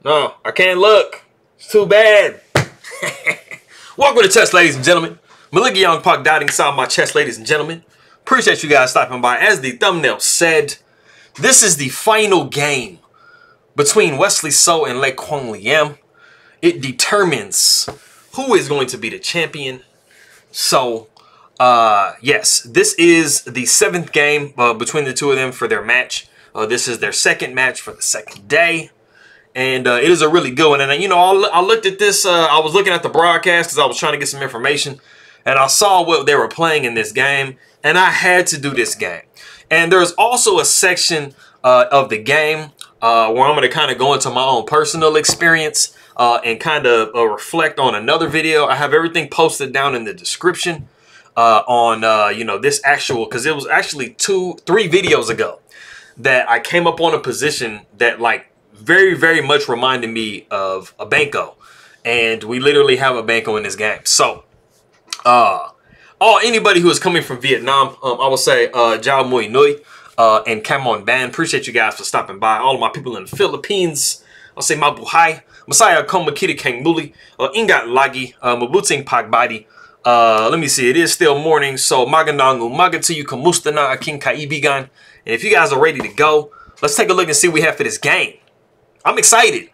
No, I can't look. It's too bad. Welcome to chess, ladies and gentlemen. Malika Young Puck dotting inside my chest, ladies and gentlemen. Appreciate you guys stopping by. As the thumbnail said, this is the final game between Wesley So and Quang Liêm. It determines who is going to be the champion. So, yes, this is the 7th game between the two of them for their match. This is their second match for the second day. And it is a really good one. And, you know, I looked at this. I was looking at the broadcast because I was trying to get some information. And I saw what they were playing in this game. And I had to do this game. And there's also a section of the game where I'm going to kind of go into my own personal experience and kind of reflect on another video. I have everything posted down in the description on, you know, this actual, because it was actually 3 videos ago that I came up on a position that, like, very much reminded me of a Benko. And we literally have a Benko in this game. So, anybody who is coming from Vietnam, I will say, Jao Mui Nui and Cam On Ban. Appreciate you guys for stopping by. All of my people in the Philippines, I'll say Mabuhay. Masaya Komakiri Kang Muli, Ingat Lagi, Mabuting Pagbadi. Let me see, it is still morning, so Magandang Umaga to you, Kamusta na Aking Kaibigan. And if you guys are ready to go, let's take a look and see what we have for this game. I'm excited.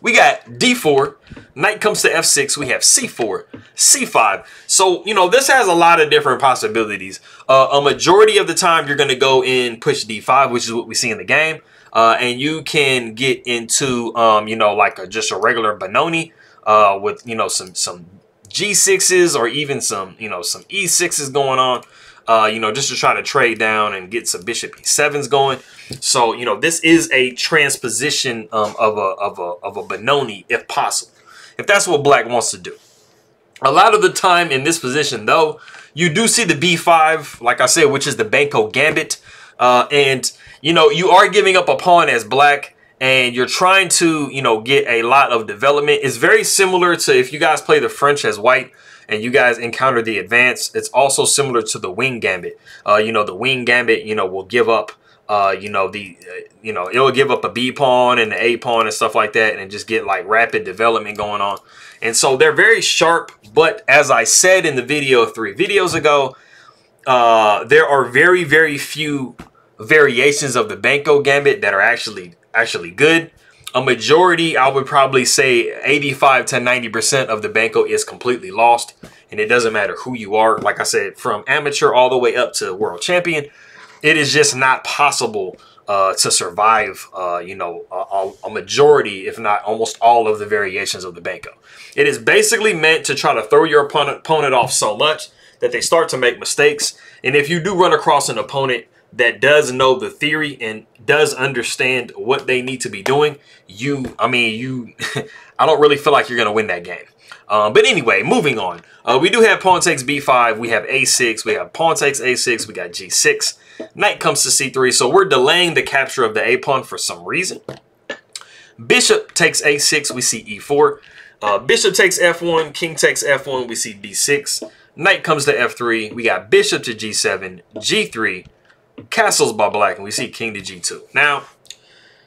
We got D4, knight comes to F6, we have C4, C5. So, you know, this has a lot of different possibilities. A majority of the time, you're going to go in push D5, which is what we see in the game. And you can get into, you know, like just a regular Benoni with, you know, some G6s or even some, you know, some E6s going on. You know, just to try to trade down and get some bishop E7s going. So, you know, this is a transposition of a Benoni, if possible, if that's what black wants to do. A lot of the time in this position, though, you do see the B5, like I said, which is the Benko Gambit. And, you know, you are giving up a pawn as black, and you're trying to, you know, get a lot of development. It's very similar to if you guys play the French as white, and you guys encounter the advance. It's also similar to the wing gambit. You know, the wing gambit, you know, will give up, you know, it will give up a B pawn and the A pawn and stuff like that, and just get like rapid development going on. And so they're very sharp. But as I said in the video 3 videos ago, there are very few variations of the Benko gambit that are actually good. A majority, I would probably say 85 to 90% of the Benko is completely lost. And it doesn't matter who you are. Like I said, from amateur all the way up to world champion, it is just not possible to survive, you know, a majority, if not almost all of the variations of the Benko. It is basically meant to try to throw your opponent off so much that they start to make mistakes. And if you do run across an opponent that does know the theory and does understand what they need to be doing, I don't really feel like you're going to win that game. But anyway, moving on. We do have pawn takes B5. We have A6. We have pawn takes A6. We got G6. Knight comes to C3. So we're delaying the capture of the A pawn for some reason. Bishop takes A6. We see E4. Bishop takes F1. King takes F1. We see D6. Knight comes to F3. We got bishop to G7. G3. Castles by black, and we see king to G2. Now,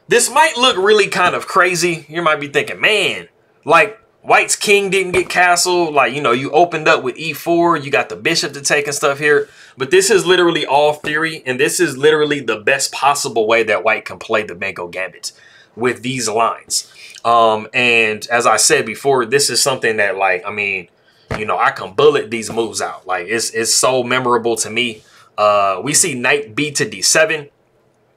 this might look really kind of crazy. You might be thinking, man, like white's king didn't get castle. Like, you know, you opened up with E4. You got the bishop to take and stuff here. But this is literally all theory, and this is literally the best possible way that white can play the Benko Gambit with these lines. And as I said before, this is something that, like, I mean, you know, I can bullet these moves out. Like, it's so memorable to me. We see knight B to D7,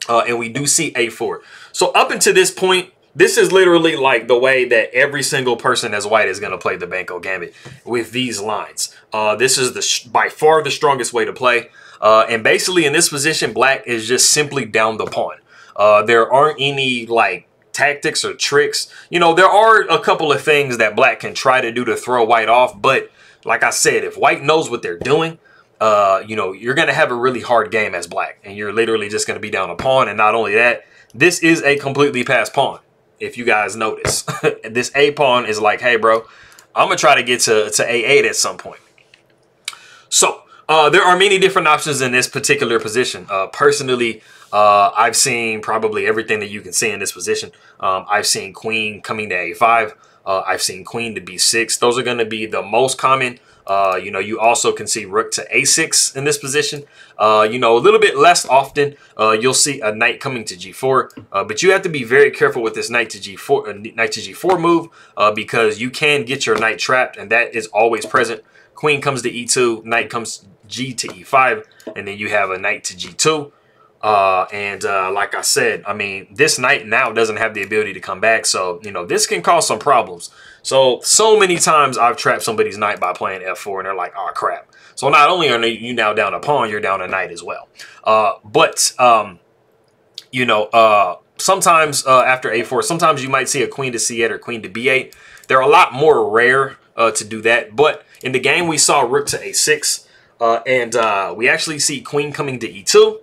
and we do see A4. So up until this point, this is literally like the way that every single person as white is going to play the Benko Gambit with these lines. This is by far the strongest way to play. And basically in this position, black is just simply down the pawn. There aren't any like tactics or tricks. You know, there are a couple of things that black can try to do to throw white off. But like I said, if white knows what they're doing, you know, you're going to have a really hard game as black, and you're literally just going to be down a pawn. And not only that, this is a completely passed pawn. If you guys notice, this A pawn is like, hey, bro, I'm going to try to get to A8 at some point. So there are many different options in this particular position. Personally, I've seen probably everything that you can see in this position. I've seen queen coming to a5. I've seen queen to b6. Those are going to be the most common. You know, you also can see rook to a6 in this position. You know, a little bit less often, you'll see a knight coming to g4. But you have to be very careful with this knight to g4 move, because you can get your knight trapped, and that is always present. Queen comes to e2, knight comes g to e5, and then you have a knight to g2. Like I said, I mean, this knight now doesn't have the ability to come back. So, you know, this can cause some problems. So many times I've trapped somebody's knight by playing f4 and they're like, oh, crap. So not only are you now down a pawn, you're down a knight as well. You know, sometimes after a4, sometimes you might see a queen to c8 or queen to b8. They're a lot more rare to do that. But in the game, we saw rook to a6 we actually see queen coming to e2.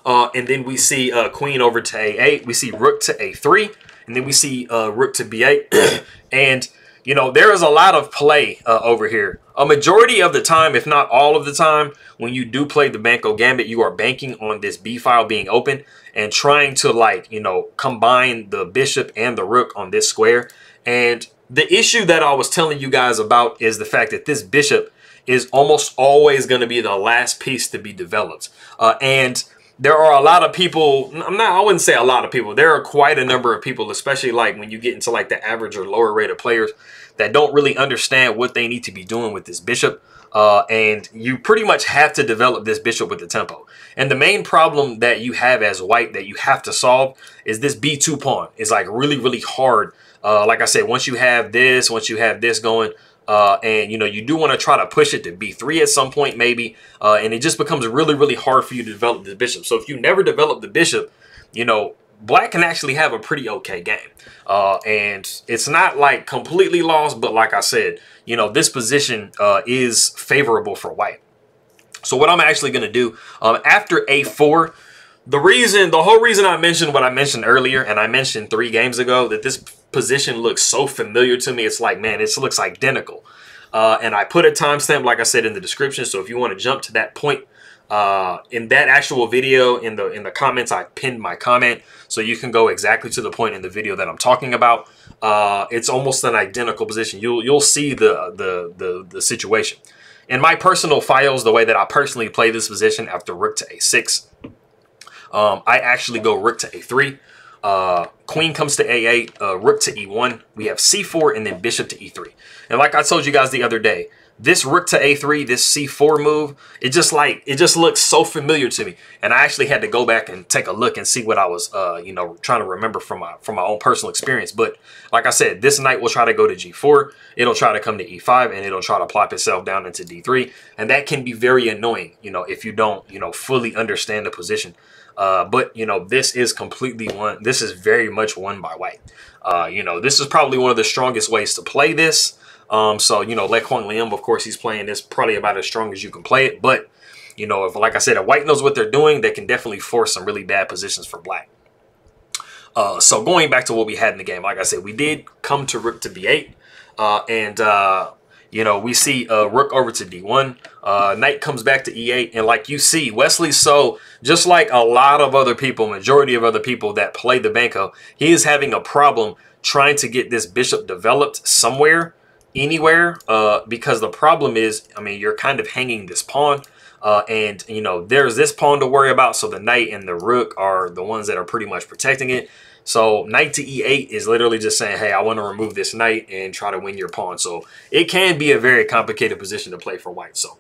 And then we see queen over to a8. We see rook to a3. And then we see rook to b8. And, you know, there is a lot of play over here. A majority of the time, if not all of the time, when you do play the Benko Gambit, you are banking on this b file being open and trying to, like, you know, combine the bishop and the rook on this square. And the issue that I was telling you guys about is the fact that this bishop is almost always going to be the last piece to be developed. And there are a lot of people, I wouldn't say a lot of people, there are quite a number of people, especially like when you get into like the average or lower rated players, that don't really understand what they need to be doing with this bishop. And you pretty much have to develop this bishop with the tempo. And the main problem that you have as white that you have to solve is this b2 pawn is like really, really hard. Like I said, once you have this going, and, you know, you do want to try to push it to b3 at some point, maybe. And it just becomes really, really hard for you to develop the bishop. So if you never develop the bishop, you know, black can actually have a pretty okay game. And it's not like completely lost, but like I said, you know, this position is favorable for white. So what I'm actually going to do after a4, the whole reason I mentioned what I mentioned earlier, and I mentioned 3 games ago, that this position looks so familiar to me. It's like, man, this looks identical. And I put a timestamp, like I said, in the description. So if you want to jump to that point in that actual video, in the comments, I pinned my comment, so you can go exactly to the point in the video that I'm talking about. It's almost an identical position. You'll see the situation. In my personal files, the way that I personally play this position after rook to a6, I actually go rook to a3. Queen comes to a8, rook to e1. We have c4 and then bishop to e3. And like I told you guys the other day, this rook to a3, this c4 move, it just looks so familiar to me. And I actually had to go back and take a look and see what I was, you know, trying to remember from my own personal experience. But like I said, this knight will try to go to g4. It'll try to come to e5, and it'll try to plop itself down into d3. And that can be very annoying, you know, if you don't, you know, fully understand the position. But, you know, this is completely won. This is very much won by white. You know, this is probably one of the strongest ways to play this. So, you know, like Quang Liêm, of course, he's playing this probably about as strong as you can play it. But, you know, if, like I said, if white knows what they're doing, they can definitely force some really bad positions for black. So going back to what we had in the game, like I said, we did come to rook to b8. You know, we see rook over to d1. Knight comes back to e8. And like you see, Wesley, so just like a lot of other people, majority of other people that play the Benko, he is having a problem trying to get this bishop developed somewhere, anywhere, because the problem is, I mean, you're kind of hanging this pawn. And, you know, there's this pawn to worry about. So the knight and the rook are the ones that are pretty much protecting it. So knight to e8 is literally just saying, hey, I want to remove this knight and try to win your pawn. So it can be a very complicated position to play for white. So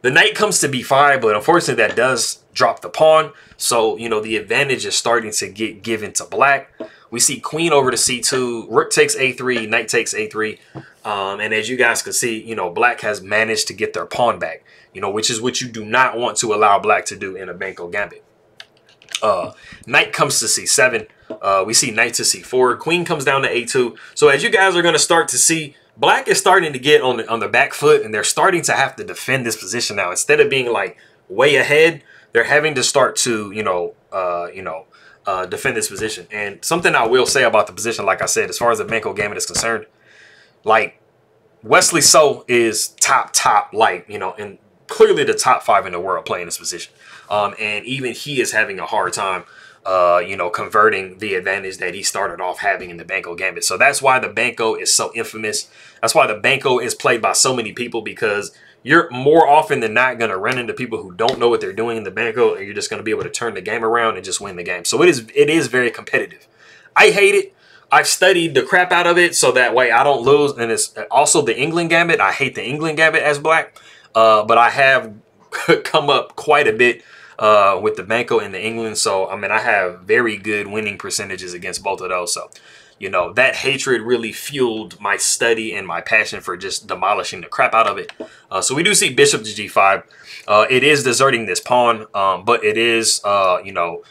the knight comes to b5, but unfortunately that does drop the pawn. So, you know, the advantage is starting to get given to black. We see queen over to c2, rook takes a3, knight takes a3. And as you guys can see, you know, black has managed to get their pawn back, you know, which is what you do not want to allow black to do in a Benko Gambit. Knight comes to c7. We see knight to c4. Queen comes down to a2. So as you guys are going to start to see, black is starting to get on the back foot, and they're starting to have to defend this position now. Instead of being like way ahead, they're having to start to, defend this position. And something I will say about the position, like I said, as far as the Benko Gambit is concerned, like Wesley So is top, like, you know, and clearly the top 5 in the world playing this position. And even he is having a hard time, you know, converting the advantage that he started off having in the Benko Gambit. So that's why the Benko is so infamous. That's why the Benko is played by so many people, because you're more often than not going to run into people who don't know what they're doing in the Benko, and you're just going to be able to turn the game around and just win the game. So it is very competitive. I hate it. I've studied the crap out of it so that way I don't lose. And it's also the England Gambit. I hate the England Gambit as black, but I have come up quite a bit with the Benko and the England. So, I mean, I have very good winning percentages against both of those. So, you know, that hatred really fueled my study and my passion for just demolishing the crap out of it. So we do see bishop to g5. It is deserting this pawn, but it is, you know,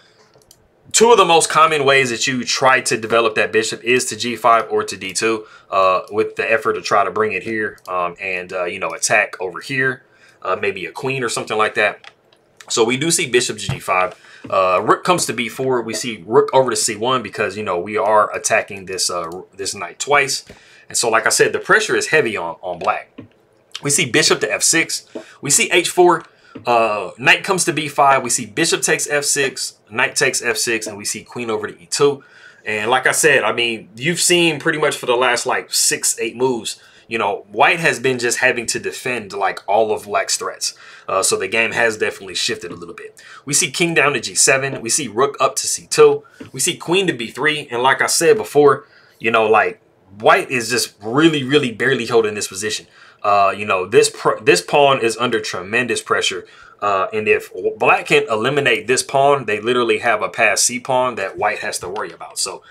two of the most common ways that you try to develop that bishop is to g5 or to d2, with the effort to try to bring it here and, you know, attack over here, maybe a queen or something like that. So we do see bishop to g5. Rook comes to b4. We see rook over to c1 because, you know, we are attacking this this knight twice. And so, like I said, the pressure is heavy on black. We see bishop to f6. We see h4. Knight comes to b5. We see bishop takes f6. Knight takes f6. And we see queen over to e2. And like I said, I mean, you've seen pretty much for the last like 6-8 moves, you know, white has been just having to defend like all of black's threats. So the game has definitely shifted a little bit. We see king down to g7. We see rook up to c2. We see queen to b3. And like I said before, you know, like white is just really barely holding this position. You know, this pawn is under tremendous pressure. And if black can eliminate this pawn, they literally have a passed c pawn that white has to worry about. So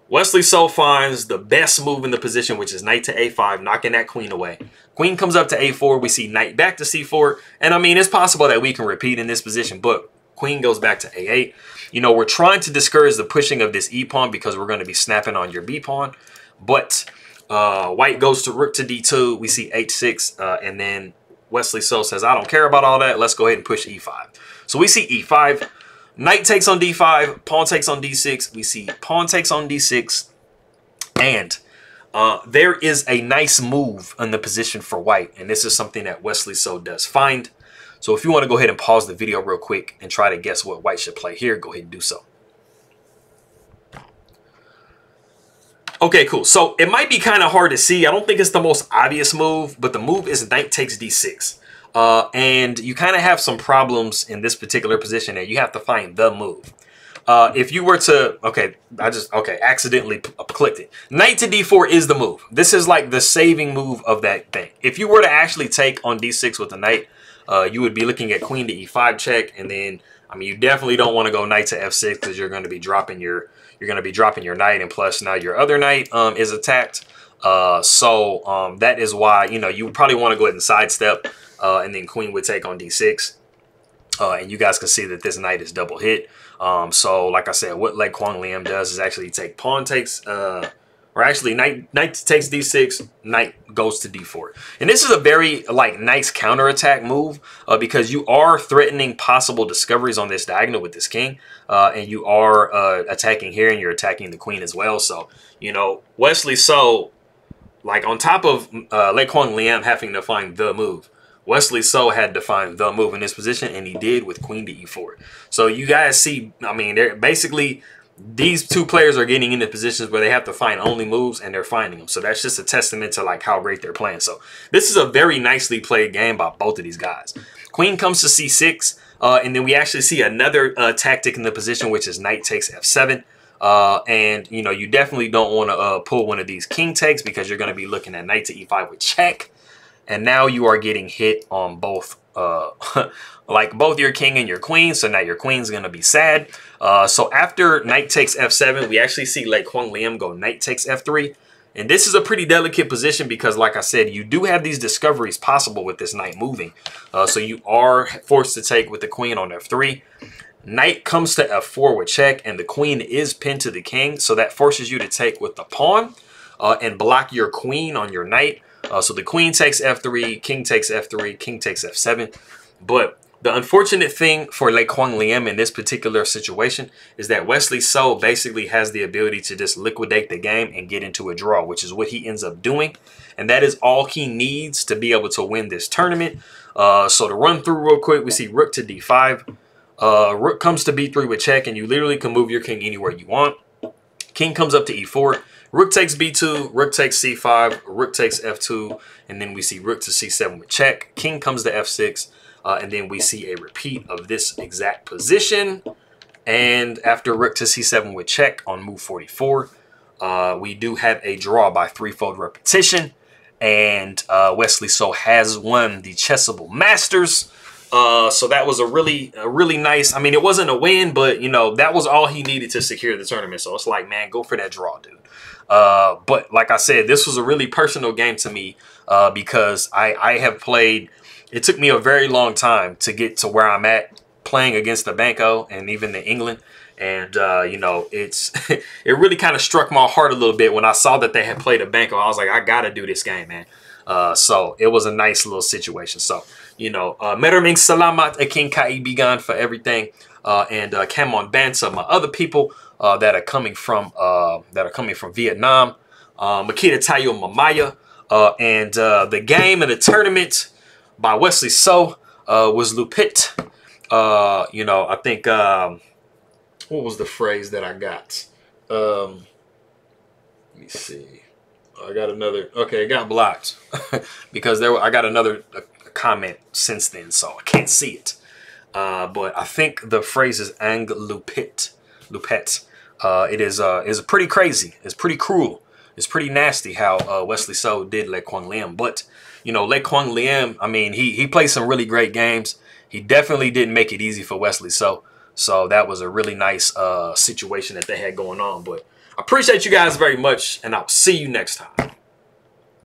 Wesley So finds the best move in the position, which is knight to a5, knocking that queen away. Queen comes up to a4. We see knight back to c4. And I mean, it's possible that we can repeat in this position, but queen goes back to a8. You know, we're trying to discourage the pushing of this e-pawn because we're going to be snapping on your b-pawn. But white goes to rook to d2. We see h6. And then Wesley So says, I don't care about all that. Let's go ahead and push e5. So we see e5. Knight takes on d5, pawn takes on d6. We see pawn takes on d6. And there is a nice move in the position for white. And this is something that Wesley So does find. So if you want to go ahead and pause the video real quick and try to guess what white should play here, go ahead and do so. Okay, cool. So it might be kind of hard to see. I don't think it's the most obvious move, but the move is knight takes d6. And you kind of have some problems in this particular position and you have to find the move. If you were to, accidentally clicked it. Knight to d4 is the move. This is like the saving move of that thing. If you were to actually take on d6 with the knight, you would be looking at queen to e5 check. And then, I mean, you definitely don't want to go knight to f6 because you're going to be dropping your knight. And plus now your other knight is attacked. So that is why, you know, you would probably want to go ahead and sidestep. And then queen would take on d6. And you guys can see that this knight is double hit. So like I said, what like Quang Liêm does is actually take pawn takes, or actually knight takes d6, knight goes to d4. And this is a very like nice counterattack move because you are threatening possible discoveries on this diagonal with this king. And you are attacking here and you're attacking the queen as well. So, you know, Wesley So, like on top of like Quang Liêm having to find the move, Wesley So had to find the move in this position, and he did with queen to e4. So you guys see, I mean, they're basically, these two players are getting into positions where they have to find only moves, and they're finding them. So that's just a testament to like how great they're playing. So this is a very nicely played game by both of these guys. Queen comes to c6, and then we actually see another tactic in the position, which is knight takes f7. And, you know, you definitely don't want to pull one of these king takes because you're going to be looking at knight to e5 with check. And now you are getting hit on both, like both your king and your queen. So now your queen's going to be sad. So after knight takes f7, we actually see like Quang Liêm go knight takes f3. And this is a pretty delicate position because, like I said, you do have these discoveries possible with this knight moving. So you are forced to take with the queen on f3. Knight comes to f4 with check, and the queen is pinned to the king. So that forces you to take with the pawn and block your queen on your knight. So the queen takes f3, king takes f3, king takes f7. But the unfortunate thing for like Quang Liêm in this particular situation is that Wesley So basically has the ability to just liquidate the game and get into a draw, which is what he ends up doing. And that is all he needs to be able to win this tournament. So to run through real quick, we see rook to d5. Rook comes to b3 with check, and you literally can move your king anywhere you want. King comes up to e4. Rook takes b2. Rook takes c5. Rook takes f2. And then we see rook to c7 with check. King comes to f6. And then we see a repeat of this exact position. And after rook to c7 with check on move 44, we do have a draw by threefold repetition. And Wesley So has won the Chessable Masters. So that was a really nice, I mean, it wasn't a win, but, you know, that was all he needed to secure the tournament. So it's like, man, go for that draw, dude. But like I said, this was a really personal game to me because I have played, it took me a very long time to get to where I'm at playing against the Benko and even the England. And, you know, it's it really kind of struck my heart a little bit when I saw that they had played a Benko. I was like, I got to do this game, man. So it was a nice little situation. So, you know, Meraming Salamat Aking Kaibigan for everything. And Kamon Bansa, my other people that are coming from Vietnam. Makita Tayo Mamaya. And the game and the tournament by Wesley So was Lupit. You know, I think what was the phrase that I got? Let me see. I got another. Okay, it got blocked because I got another comment since then, so I can't see it. But I think the phrase is ang lupit. It is pretty crazy. It's pretty cruel. It's pretty nasty how Wesley So did Le Quang Liêm. But you know, Le Quang Liêm, I mean, he played some really great games. He definitely didn't make it easy for Wesley So. So that was a really nice situation that they had going on. But I appreciate you guys very much, and I'll see you next time.